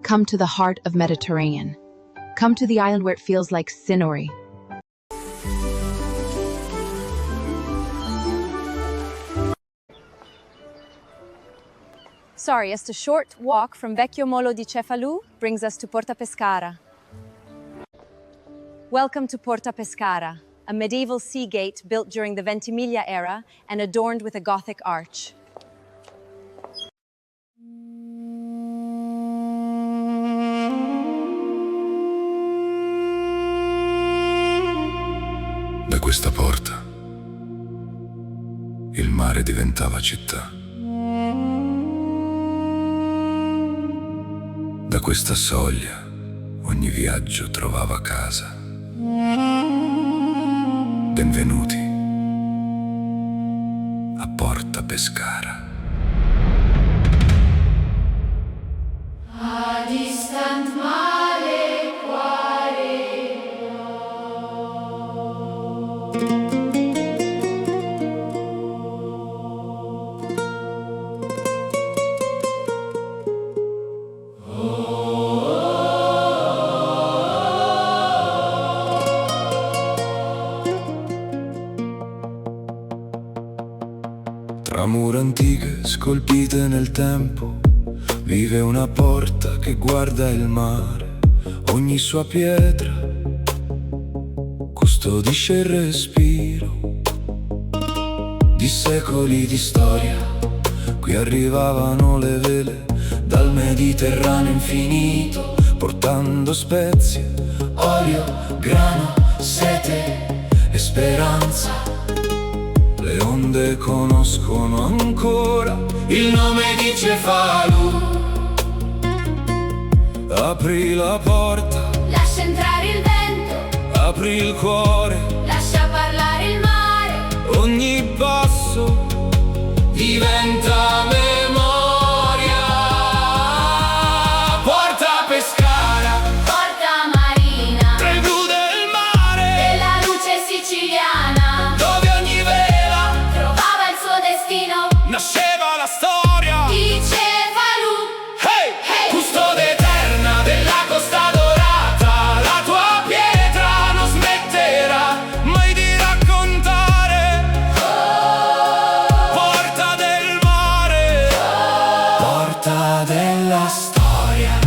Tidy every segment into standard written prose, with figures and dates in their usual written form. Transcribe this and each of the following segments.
Come to the heart of Mediterranean. Come to the island where it feels like Sinori. Sorry, just a short walk from Vecchio Molo di Cefalù brings us to Porta Pescara. Welcome to Porta Pescara, a medieval sea gate built during the Ventimiglia era and adorned with a Gothic arch. Da questa porta il mare diventava città. Da questa soglia ogni viaggio trovava casa. Benvenuti a Porta Pescara. A distant mare quale Tra mura antiche scolpite nel tempo vive una porta che guarda il mare. Ogni sua pietra custodisce il respiro di secoli di storia. Qui arrivavano le vele dal Mediterraneo infinito, portando spezie, olio, grano, sete e speranza. Le onde conoscono ancora il nome di Cefalù. Apri la porta, lascia entrare il vento, apri il cuore, lascia parlare il mare. ogni passo diventa memoria. Porta Pescara, Porta marina, tra il blu del mare, e la luce siciliana, dove ogni vela trovava il suo destino. nasceva la storia. Di Cefalù, Hey! Hey! Custode eterna della Costa Dorata, la tua pietra non smetterà mai di raccontare. Porta del mare, porta della storia.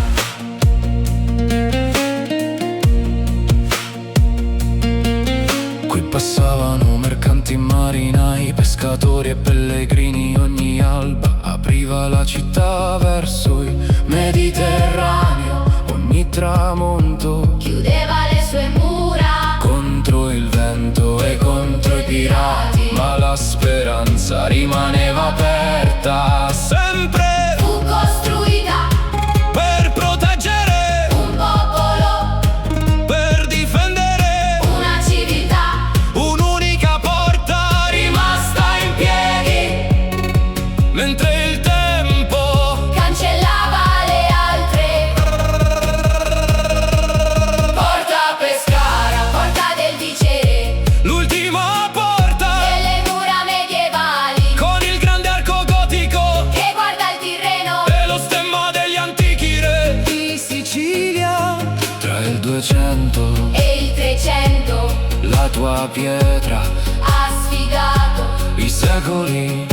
Qui passavano mercanti, marinai, pescatori e pellegrini. Ogni alba apriva la città verso il Mediterraneo. Ogni tramonto chiudeva le sue mura. contro il vento e contro i pirati, ma la speranza rimaneva aperta. Sempre Fu costruita per proteggere, un popolo, per difendere una civiltà un'unica porta rimasta in piedi, mentre il tempo cancellava le altre. Porta Pescara, porta del dicere, l'ultima porta delle mura medievali, con il grande arco gotico che guarda il Tirreno. e lo stemma degli antichi re di Sicilia. Tra il 200 E il 300 la tua pietra, ha sfidato i secoli.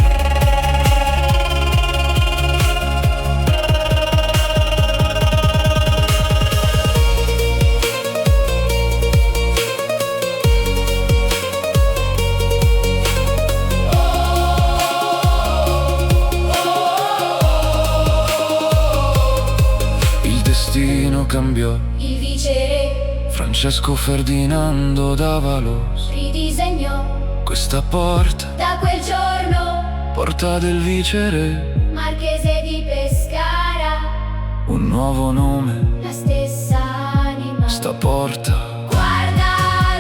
Il destino cambiò, il viceré, Francesco Ferdinando d'Avalos ridisegnò questa porta, da quel giorno porta del vicere. Marchese di Pescara, Un nuovo nome, la stessa anima. sta porta Guarda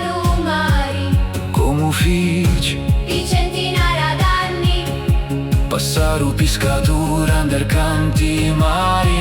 lumari come uffici, di centinaia d'anni, passaru piscatura, mercanti, mari.